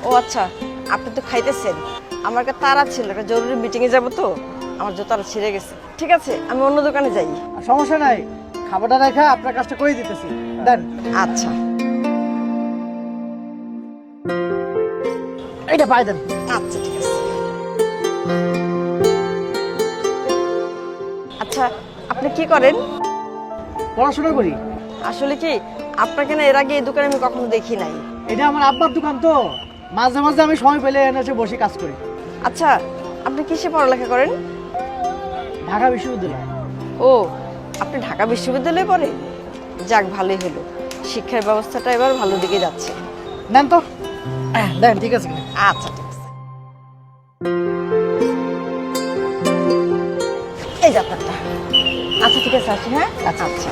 ও আচ্ছা, আপনি তো খাইতেছেন, আমার একটা তাড়া ছিল, একটা জরুরি মিটিংয়ে যাব তো, আমার জুতাটা ছিঁড়ে গেছে। ঠিক আছে, আমি অন্য দোকানে যাই। সমস্যা নাই, খাবারটা রেখা আপনার কাজটা করে দিতেছি, দেন। আচ্ছা এইটা পাই দেন। আচ্ছা ঠিক আছে। আচ্ছা, আপনি কি করেন? পড়াশোনা করি। আসলে কি, আপনাকে না এর আগে এই দোকানে আমি কখনো দেখি নাই। এটা আমার আব্বার দোকান তো, মাঝে মাঝে আমি সময় পেলে এনে এসে বসে কাজ করি। আচ্ছা, আপনি কিসে পড়ালেখা করেন? ঢাকা বিশ্ববিদ্যালয়। ও, আপনি ঢাকা বিশ্ববিদ্যালয়ে পড়েন? যাক, ভালোই হলো, শিক্ষার ব্যবস্থাটা এবার ভালো দিকে যাচ্ছে। নেন তো, দেন। ঠিক আছে। আচ্ছা ঠিক আছে, এই ব্যাপারটা। আচ্ছা ঠিক আছে, আসি। হ্যাঁ আচ্ছা আচ্ছা।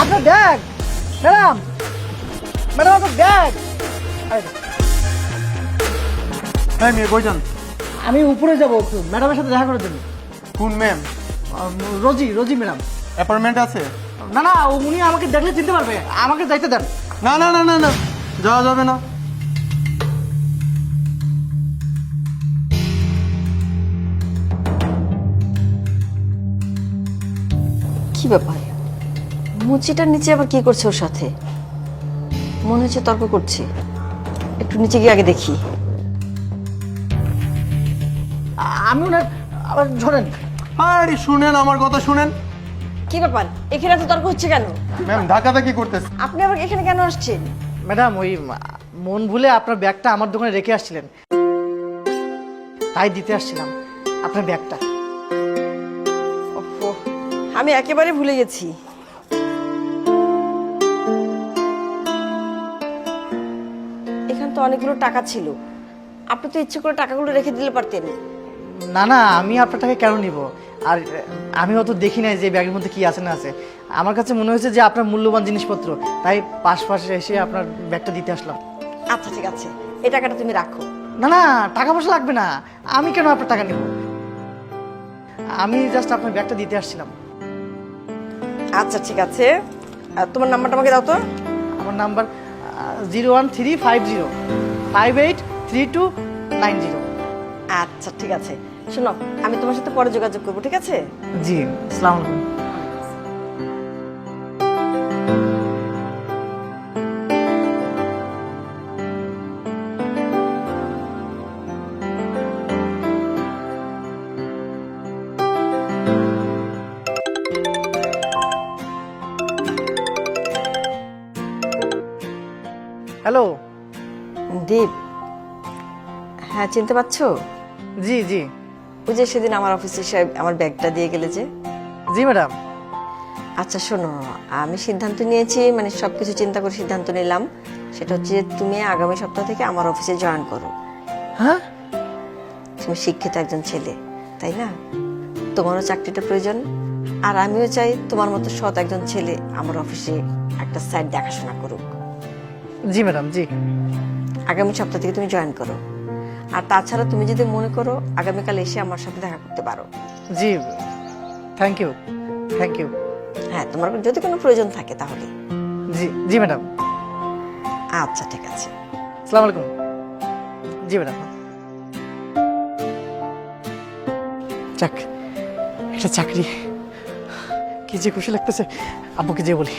আপনার ব্যাগ ম্যাডাম, ম্যাডাম আপনার ব্যাগ। হ্যাঁ মেয়ে কই যান? আমি উপরে যাবো, একটু ম্যাডামের সাথে দেখা করে দেবো। কোন ম্যাম? রোজি, রোজি ম্যাডাম। অ্যাপার্টমেন্ট আছে? না না, উনি আমাকে দেখলে চিনতে পারবে, আমাকে যাইতে দেন। না না না না না, যাওয়া যাবে না। কি ব্যাপার, মুচিটার নিচে আবার কি করছে ওর সাথে? মনে হচ্ছে তর্ক করছে, একটু নিচে গিয়ে আগে দেখি। আমি ওনার আবার ঝরেন। আরে শুনেন, আমার কথা শুনেন। কি ব্যাপার, এখানে এত তর্ক হচ্ছে কেন? ম্যাম ঢাকাতে কি করতেছে? আপনি আবার এখানে কেন আসছেন? ম্যাডাম, ওই মন ভুলে আপনার ব্যাগটা আমার দোকানে রেখে আসছিলেন, তাই দিতে আসছিলাম আপনার ব্যাগটা। ওহো, আমি একেবারে ভুলে গেছি। এখানে তো অনেকগুলো টাকা ছিল, আপনি তো ইচ্ছে করে টাকাগুলো রেখে দিলে পারতেন। না না, আমি আপনার টাকা কেন নিব? আর আমি অত দেখি নাই যে ব্যাগের মধ্যে কি আছে না আছে। আমার কাছে মনে হয়েছে যে আপনার মূল্যবান জিনিসপত্র, তাই পাশে এসে আপনার ব্যাগটা দিতে আসলাম। আচ্ছা ঠিক আছে, এই টাকাটা তুমি রাখো। না না, টাকা পয়সা লাগবে না, আমি কেন আপনার টাকা নেব? আমি জাস্ট আপনার ব্যাগটা দিতে আসছিলাম। আচ্ছা ঠিক আছে, তোমার নাম্বারটা আমাকে দাও তো। আমার নাম্বার 01350583290। আচ্ছা ঠিক আছে, শোনো, আমি তোমার সাথে পরে যোগাযোগ করবো, ঠিক আছে? জি, আসসালামু আলাইকুম। হ্যালো। দীপ, হ্যাঁ চিনতে পারছো? জি জি। ওই যে সেদিন আমার অফিসে এসে আমার ব্যাগটা দিয়ে গেলে যে। জি ম্যাডাম। আচ্ছা শোনো, আমি সিদ্ধান্ত নিয়েছি, মানে সবকিছু চিন্তা করে সিদ্ধান্ত নিলাম, সেটা হচ্ছে যে তুমি আগামী সপ্তাহ থেকে আমার অফিসে জয়েন করো। হ্যাঁ? তুমি শিক্ষিত একজন ছেলে, তাই না? তোমারও চাকরিটা প্রয়োজন, আর আমিও চাই তোমার মতো সৎ একজন ছেলে আমার অফিসে একটা সাইড দেখাশোনা করুক। জি ম্যাডাম, জি। আগামী সপ্তাহ থেকে তুমি জয়েন করো। আর তাছাড়া তুমি যদি মনে করো আগামীকাল এসে আমার সাথে দেখা করতে পারো। জি, থ্যাংক ইউ, থ্যাংক ইউ। হ্যাঁ, তোমার যদি কোনো প্রয়োজন থাকে তাহলে। জি জি ম্যাডাম। আচ্ছা ঠিক আছে, আসসালামু আলাইকুম। জি ম্যাডাম। যাক, এটা চাকরি, কি যে খুশি লাগতেছে। আব্বুকে যে বলি।